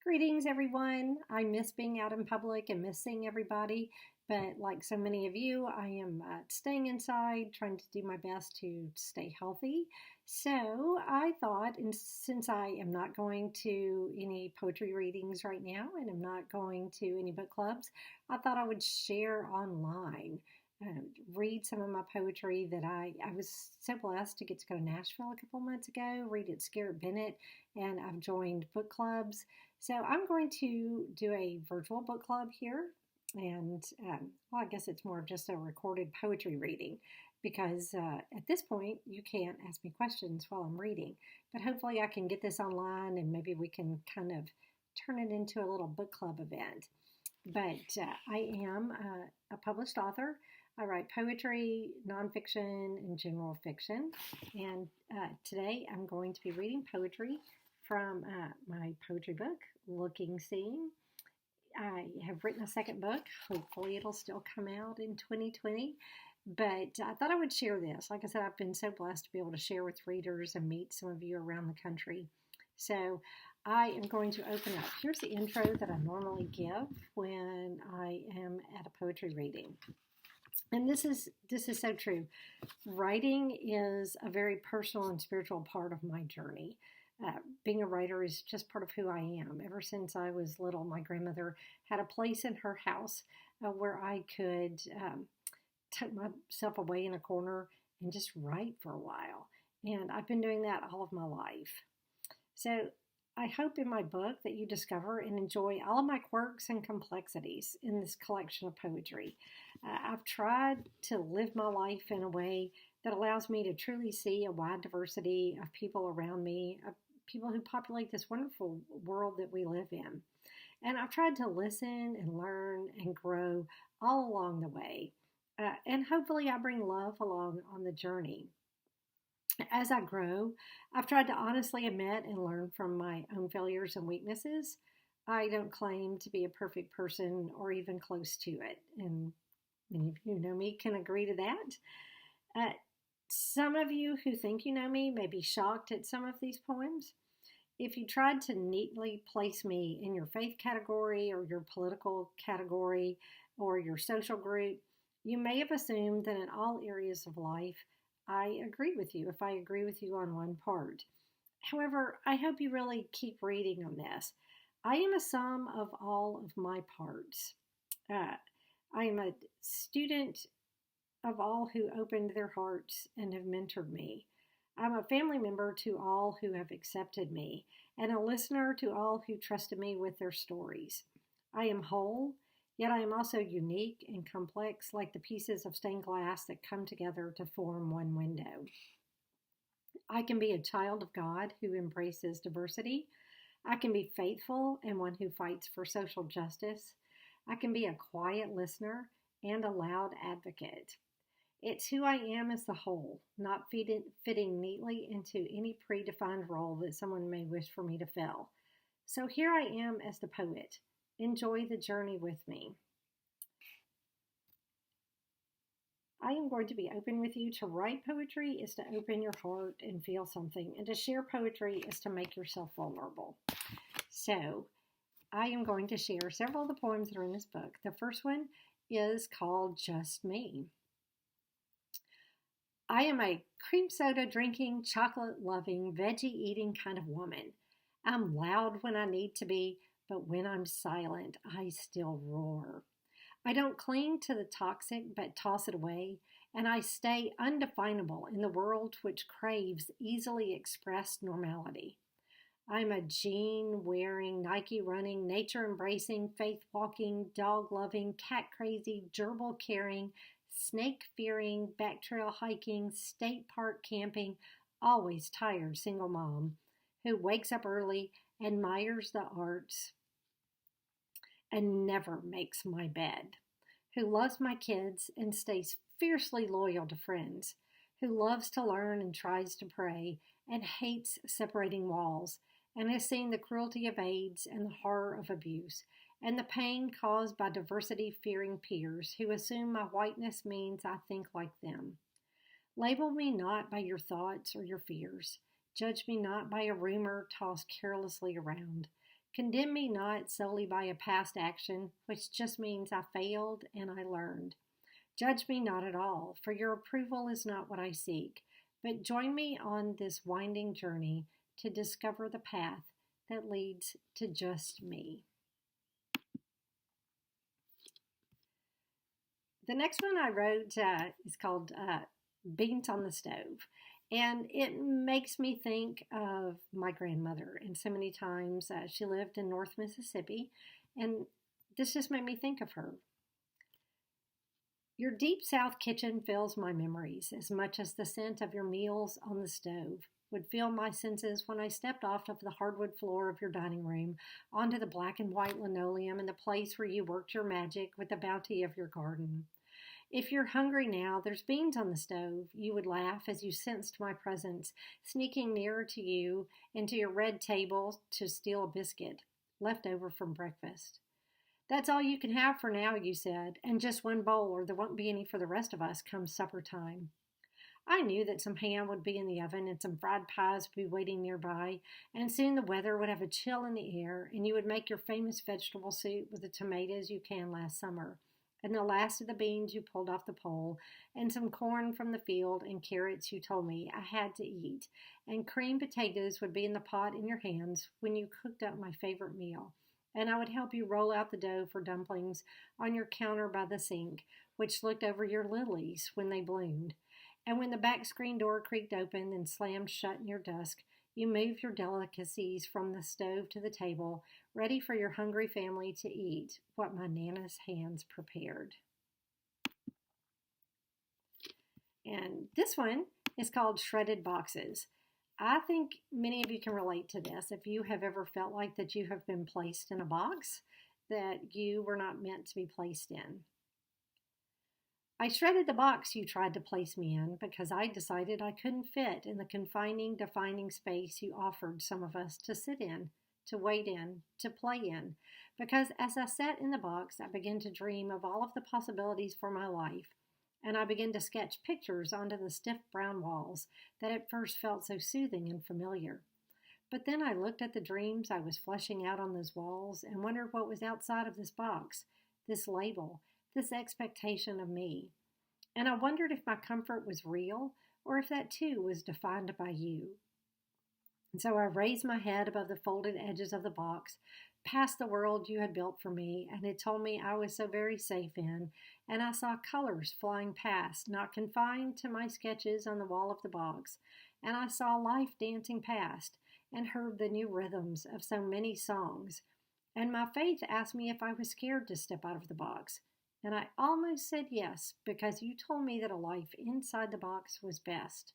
Greetings, everyone. I miss being out in public and miss seeing everybody, but like so many of you, I am staying inside, trying to do my best to stay healthy. So I thought, and since I am not going to any poetry readings right now and I'm not going to any book clubs, I thought I would share online. Read some of my poetry that I was so blessed to get to go to Nashville a couple months ago, read at Scarrett Bennett, and I've joined book clubs. So I'm going to do a virtual book club here, and well, I guess it's more of just a recorded poetry reading because at this point you can't ask me questions while I'm reading. But hopefully I can get this online and maybe we can kind of turn it into a little book club event. But I am a published author. I write poetry, nonfiction, and general fiction. And today I'm going to be reading poetry from my poetry book, Looking Seeing. I have written a second book. Hopefully it'll still come out in 2020. But I thought I would share this. Like I said, I've been so blessed to be able to share with readers and meet some of you around the country. So I am going to open up. Here's the intro that I normally give when I am at a poetry reading. And this is so true. Writing is a very personal and spiritual part of my journey. Being a writer is just part of who I am. Ever since I was little, my grandmother had a place in her house where I could tuck myself away in a corner and just write for a while. And I've been doing that all of my life. So I hope in my book that you discover and enjoy all of my quirks and complexities in this collection of poetry. I've tried to live my life in a way that allows me to truly see a wide diversity of people around me, of people who populate this wonderful world that we live in. And I've tried to listen and learn and grow all along the way. And hopefully I bring love along on the journey. As I grow, I've tried to honestly admit and learn from my own failures and weaknesses. I don't claim to be a perfect person or even close to it. And many of you who know me can agree to that. Some of you who think you know me may be shocked at some of these poems. If you tried to neatly place me in your faith category or your political category or your social group, you may have assumed that in all areas of life, I agree with you if I agree with you on one part. However, I hope you really keep reading on this. I am a sum of all of my parts. I am a student of all who opened their hearts and have mentored me. I'm a family member to all who have accepted me, and a listener to all who trusted me with their stories. I am whole, yet I am also unique and complex, like the pieces of stained glass that come together to form one window. I can be a child of God who embraces diversity. I can be faithful and one who fights for social justice. I can be a quiet listener and a loud advocate. It's who I am as the whole, not fitting neatly into any predefined role that someone may wish for me to fill. So here I am as the poet. Enjoy the journey with me. I am going to be open with you. To write poetry is to open your heart and feel something, and to share poetry is to make yourself vulnerable. So I am going to share several of the poems that are in this book. The first one is called Just Me. I am a cream soda drinking, chocolate loving, veggie eating kind of woman. I'm loud when I need to be, but when I'm silent, I still roar. I don't cling to the toxic, but toss it away, and I stay undefinable in the world which craves easily expressed normality. I'm a jean-wearing, Nike-running, nature-embracing, faith-walking, dog-loving, cat-crazy, gerbil-carrying, snake-fearing, back-trail hiking, state park camping, always tired single mom who wakes up early, admires the arts, and never makes my bed, who loves my kids and stays fiercely loyal to friends, who loves to learn and tries to pray and hates separating walls, and has seen the cruelty of AIDS and the horror of abuse, and the pain caused by diversity-fearing peers who assume my whiteness means I think like them. Label me not by your thoughts or your fears. Judge me not by a rumor tossed carelessly around. Condemn me not solely by a past action, which just means I failed and I learned. Judge me not at all, for your approval is not what I seek, but join me on this winding journey to discover the path that leads to just me. The next one I wrote is called Beans on the Stove. And it makes me think of my grandmother. And so many times she lived in North Mississippi. And this just made me think of her. Your deep south kitchen fills my memories as much as the scent of your meals on the stove would fill my senses when I stepped off of the hardwood floor of your dining room onto the black and white linoleum in the place where you worked your magic with the bounty of your garden. If you're hungry now, there's beans on the stove, you would laugh as you sensed my presence, sneaking nearer to you into your red table to steal a biscuit left over from breakfast. That's all you can have for now, you said, and just one bowl, or there won't be any for the rest of us come supper time. I knew that some ham would be in the oven and some fried pies would be waiting nearby, and soon the weather would have a chill in the air, and you would make your famous vegetable soup with the tomatoes you canned last summer, and the last of the beans you pulled off the pole, and some corn from the field, and carrots you told me I had to eat, and creamed potatoes would be in the pot in your hands when you cooked up my favorite meal. And I would help you roll out the dough for dumplings on your counter by the sink, which looked over your lilies when they bloomed. And when the back screen door creaked open and slammed shut in your dusk, you moved your delicacies from the stove to the table, ready for your hungry family to eat what my Nana's hands prepared. And this one is called Shredded Boxes. I think many of you can relate to this. If you have ever felt like that you have been placed in a box that you were not meant to be placed in. I shredded the box you tried to place me in because I decided I couldn't fit in the confining, defining space you offered some of us to sit in, to wait in, to play in. Because as I sat in the box, I began to dream of all of the possibilities for my life. And I began to sketch pictures onto the stiff brown walls that at first felt so soothing and familiar. But then I looked at the dreams I was fleshing out on those walls and wondered what was outside of this box, this label, this expectation of me. And I wondered if my comfort was real or if that too was defined by you. And so I raised my head above the folded edges of the box, past the world you had built for me, and it told me I was so very safe in, and I saw colors flying past, not confined to my sketches on the wall of the box, and I saw life dancing past, and heard the new rhythms of so many songs, and my faith asked me if I was scared to step out of the box, and I almost said yes, because you told me that a life inside the box was best.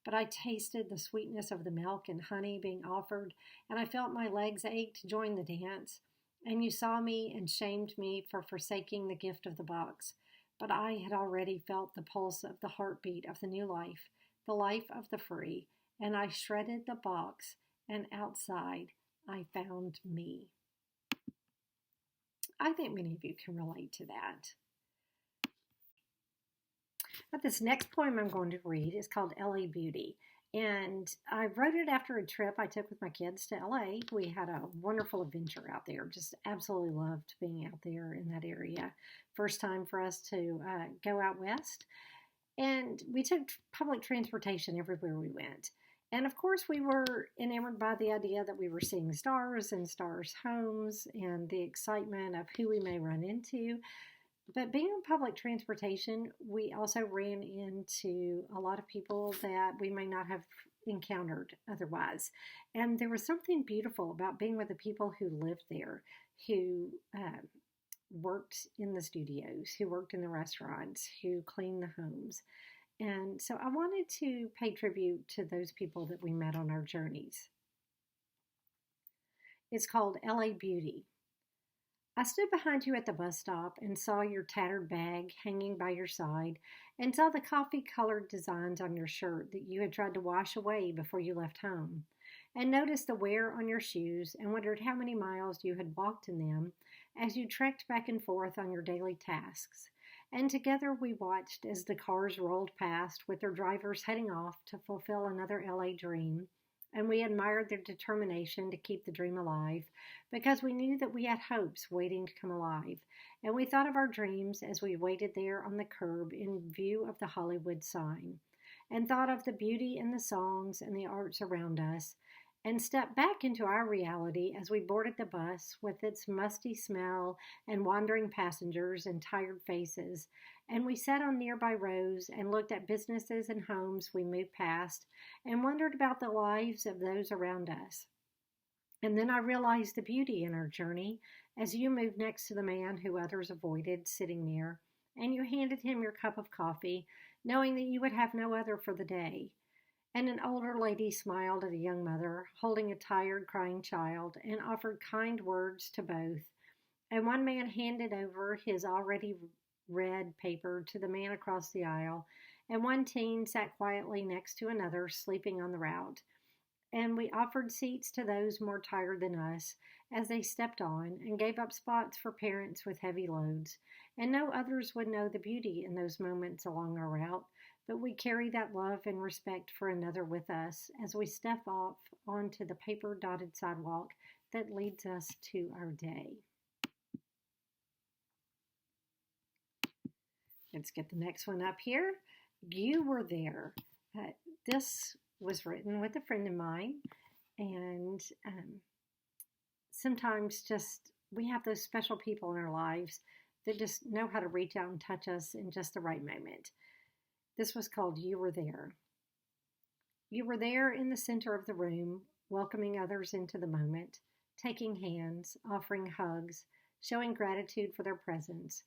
But I tasted the sweetness of the milk and honey being offered, and I felt my legs ache to join the dance. And you saw me and shamed me for forsaking the gift of the box. But I had already felt the pulse of the heartbeat of the new life, the life of the free, and I shredded the box, and outside I found me. I think many of you can relate to that. But this next poem I'm going to read is called LA Beauty. And I wrote it after a trip I took with my kids to LA. We had a wonderful adventure out there. Just absolutely loved being out there in that area. First time for us to go out west. And we took public transportation everywhere we went. And of course, we were enamored by the idea that we were seeing stars and stars' homes and the excitement of who we may run into. But being on public transportation, we also ran into a lot of people that we may not have encountered otherwise. And there was something beautiful about being with the people who lived there, who worked in the studios, who worked in the restaurants, who cleaned the homes. And so I wanted to pay tribute to those people that we met on our journeys. It's called LA Beauty. I stood behind you at the bus stop and saw your tattered bag hanging by your side and saw the coffee-colored designs on your shirt that you had tried to wash away before you left home, and noticed the wear on your shoes and wondered how many miles you had walked in them as you trekked back and forth on your daily tasks. And together we watched as the cars rolled past with their drivers heading off to fulfill another LA dream, and we admired their determination to keep the dream alive because we knew that we had hopes waiting to come alive. And we thought of our dreams as we waited there on the curb in view of the Hollywood sign, and thought of the beauty in the songs and the arts around us, and stepped back into our reality as we boarded the bus with its musty smell and wandering passengers and tired faces. And we sat on nearby rows and looked at businesses and homes we moved past and wondered about the lives of those around us. And then I realized the beauty in our journey as you moved next to the man who others avoided sitting near, and you handed him your cup of coffee, knowing that you would have no other for the day. And an older lady smiled at a young mother holding a tired, crying child and offered kind words to both. And one man handed over his already read paper to the man across the aisle, and one teen sat quietly next to another, sleeping on the route. And we offered seats to those more tired than us as they stepped on, and gave up spots for parents with heavy loads. And no others would know the beauty in those moments along our route, but we carry that love and respect for another with us as we step off onto the paper-dotted sidewalk that leads us to our day. Let's get the next one up here. You were there. This was written with a friend of mine, and sometimes just we have those special people in our lives that just know how to reach out and touch us in just the right moment. This was called You Were There. You were there in the center of the room, welcoming others into the moment, taking hands, offering hugs, showing gratitude for their presence.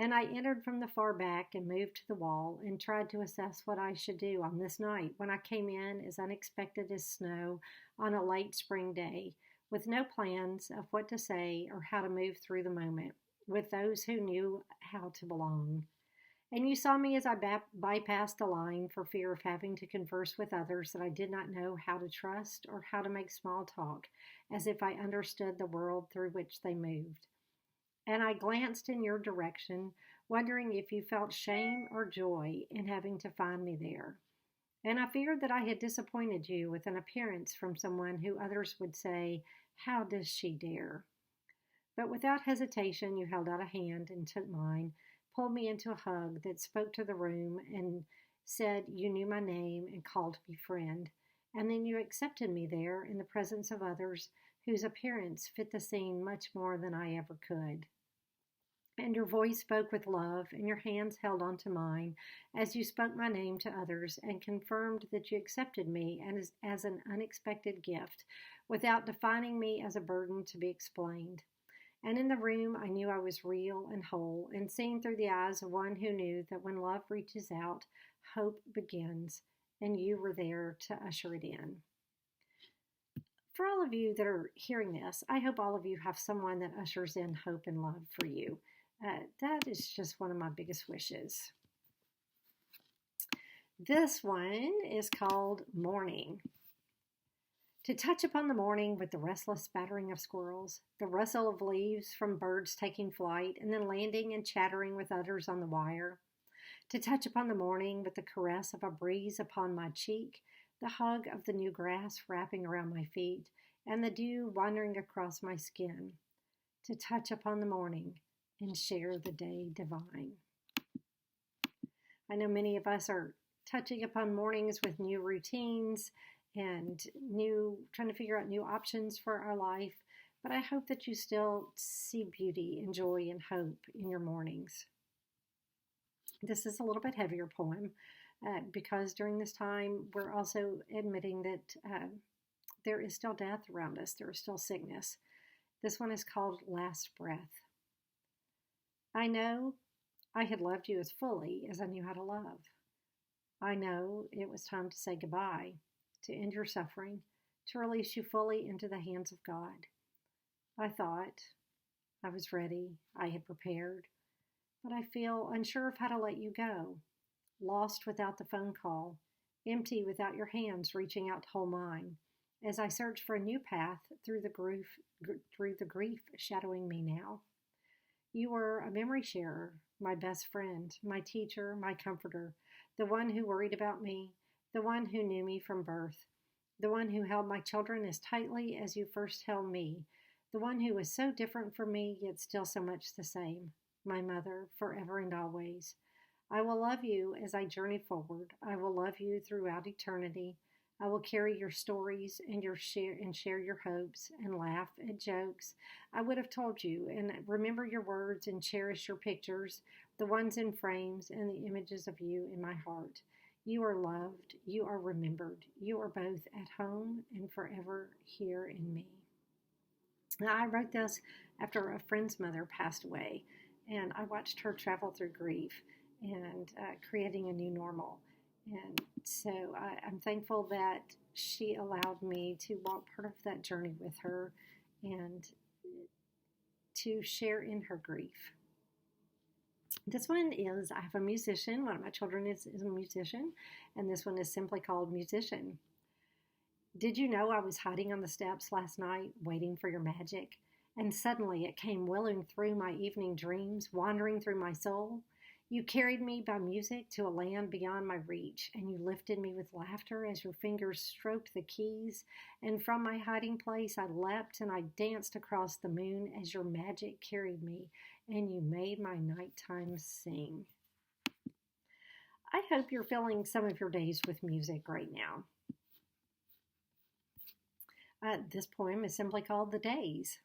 And I entered from the far back and moved to the wall and tried to assess what I should do on this night when I came in as unexpected as snow on a late spring day, with no plans of what to say or how to move through the moment with those who knew how to belong. And you saw me as I bypassed the line for fear of having to converse with others that I did not know how to trust or how to make small talk, as if I understood the world through which they moved. And I glanced in your direction, wondering if you felt shame or joy in having to find me there. And I feared that I had disappointed you with an appearance from someone who others would say, "How does she dare?" But without hesitation, you held out a hand and took mine, pulled me into a hug that spoke to the room, and said you knew my name and called me friend. And then you accepted me there in the presence of others whose appearance fit the scene much more than I ever could. And your voice spoke with love, and your hands held onto mine as you spoke my name to others and confirmed that you accepted me as an unexpected gift, without defining me as a burden to be explained. And in the room, I knew I was real and whole, and seen through the eyes of one who knew that when love reaches out, hope begins, and you were there to usher it in. For all of you that are hearing this, I hope all of you have someone that ushers in hope and love for you. That is just one of my biggest wishes. This one is called Morning. To touch upon the morning with the restless spattering of squirrels, the rustle of leaves from birds taking flight and then landing and chattering with others on the wire. To touch upon the morning with the caress of a breeze upon my cheek, the hug of the new grass wrapping around my feet, and the dew wandering across my skin. To touch upon the morning and share the day divine. I know many of us are touching upon mornings with new routines and trying to figure out new options for our life, but I hope that you still see beauty and joy and hope in your mornings. This is a little bit heavier poem because during this time we're also admitting that there is still death around us, there is still sickness. This one is called Last Breath. I know I had loved you as fully as I knew how to love. I know it was time to say goodbye, to end your suffering, to release you fully into the hands of God. I thought I was ready, I had prepared, but I feel unsure of how to let you go, lost without the phone call, empty without your hands reaching out to hold mine, as I search for a new path through the grief shadowing me now. You were a memory sharer, my best friend, my teacher, my comforter, the one who worried about me, the one who knew me from birth. the one who held my children as tightly as you first held me, the one who was so different from me, yet still so much the same, my mother, forever and always. I will love you as I journey forward. I will love you throughout eternity. I will carry your stories and share your hopes and laugh at jokes I would have told you and remember your words and cherish your pictures, the ones in frames and the images of you in my heart. You are loved, you are remembered, you are both at home and forever here in me. Now, I wrote this after a friend's mother passed away, and I watched her travel through grief and creating a new normal. And so I'm thankful that she allowed me to walk part of that journey with her and to share in her grief. This one is, I have a musician. One of my children is a musician, and this one is simply called Musician. Did you know I was hiding on the steps last night, waiting for your magic? And suddenly it came welling through my evening dreams, wandering through my soul. You carried me by music to a land beyond my reach, and you lifted me with laughter as your fingers stroked the keys. And from my hiding place I leapt and I danced across the moon as your magic carried me, and you made my nighttime sing. I hope you're filling some of your days with music right now. This poem is simply called The Days.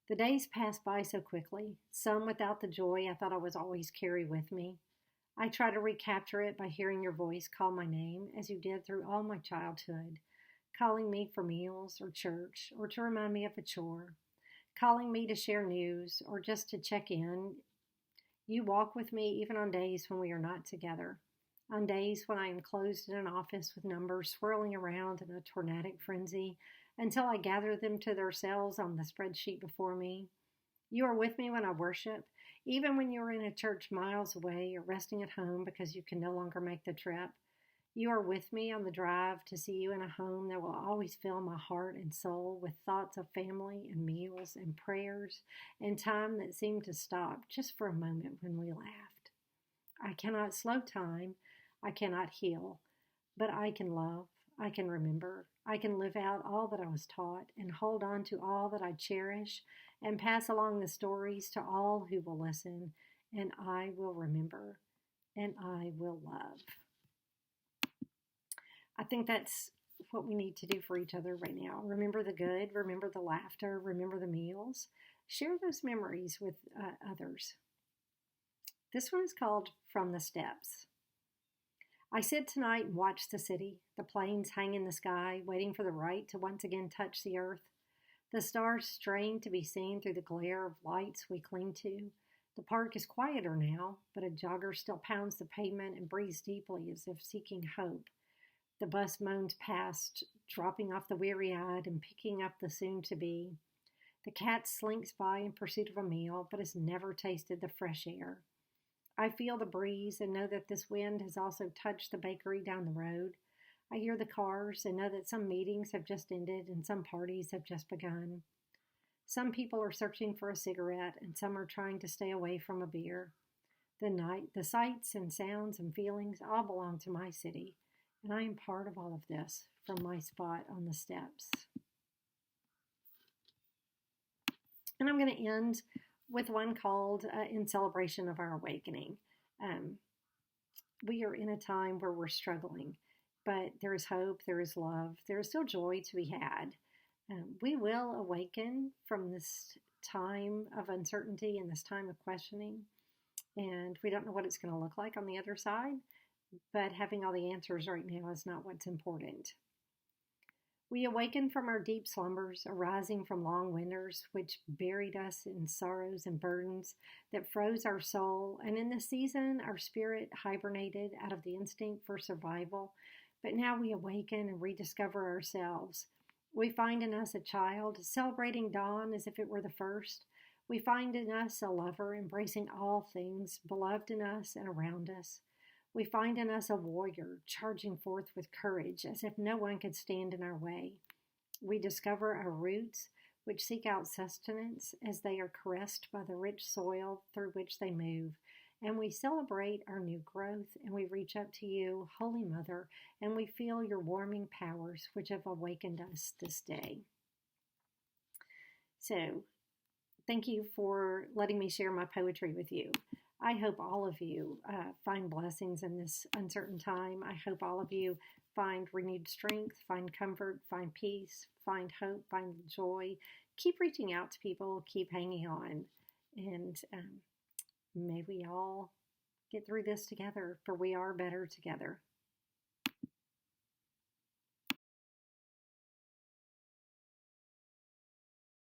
The days passed by so quickly, some without the joy I thought I was always carry with me. I try to recapture it by hearing your voice call my name, as you did through all my childhood, calling me for meals or church, or to remind me of a chore, calling me to share news, or just to check in. You walk with me even on days when we are not together, on days when I am closed in an office with numbers swirling around in a tornadic frenzy, until I gather them to their cells on the spreadsheet before me. You are with me when I worship, even when you are in a church miles away or resting at home because you can no longer make the trip. You are with me on the drive to see you in a home that will always fill my heart and soul with thoughts of family and meals and prayers and time that seemed to stop just for a moment when we laughed. I cannot slow time, I cannot heal, but I can love, I can remember, I can live out all that I was taught and hold on to all that I cherish and pass along the stories to all who will listen, and I will remember, and I will love. I think that's what we need to do for each other right now. Remember the good, remember the laughter, remember the meals. Share those memories with others. This one is called From the Steps. I sit tonight and watch the city. The planes hang in the sky, waiting for the right to once again touch the earth. The stars strain to be seen through the glare of lights we cling to. The park is quieter now, but a jogger still pounds the pavement and breathes deeply as if seeking hope. The bus moans past, dropping off the weary-eyed and picking up the soon-to-be. The cat slinks by in pursuit of a meal, but has never tasted the fresh air. I feel the breeze and know that this wind has also touched the bakery down the road. I hear the cars and know that some meetings have just ended and some parties have just begun. Some people are searching for a cigarette and some are trying to stay away from a beer. The sights and sounds and feelings all belong to my city, and I am part of all of this from my spot on the steps. And I'm going to end with one called In Celebration of Our Awakening. We are in a time where we're struggling, but there is hope, there is love, there is still joy to be had. We will awaken from this time of uncertainty and this time of questioning, and we don't know what it's going to look like on the other side, but having all the answers right now is not what's important. We awaken from our deep slumbers, arising from long winters, which buried us in sorrows and burdens that froze our soul, and in the season our spirit hibernated out of the instinct for survival. But now we awaken and rediscover ourselves. We find in us a child, celebrating dawn as if it were the first. We find in us a lover, embracing all things, beloved in us and around us. We find in us a warrior, charging forth with courage, as if no one could stand in our way. We discover our roots, which seek out sustenance as they are caressed by the rich soil through which they move. And we celebrate our new growth, and we reach up to you, Holy Mother, and we feel your warming powers which have awakened us this day. So, thank you for letting me share my poetry with you. I hope all of you find blessings in this uncertain time. I hope all of you find renewed strength, find comfort, find peace, find hope, find joy. Keep reaching out to people, keep hanging on, and may we all get through this together, for we are better together.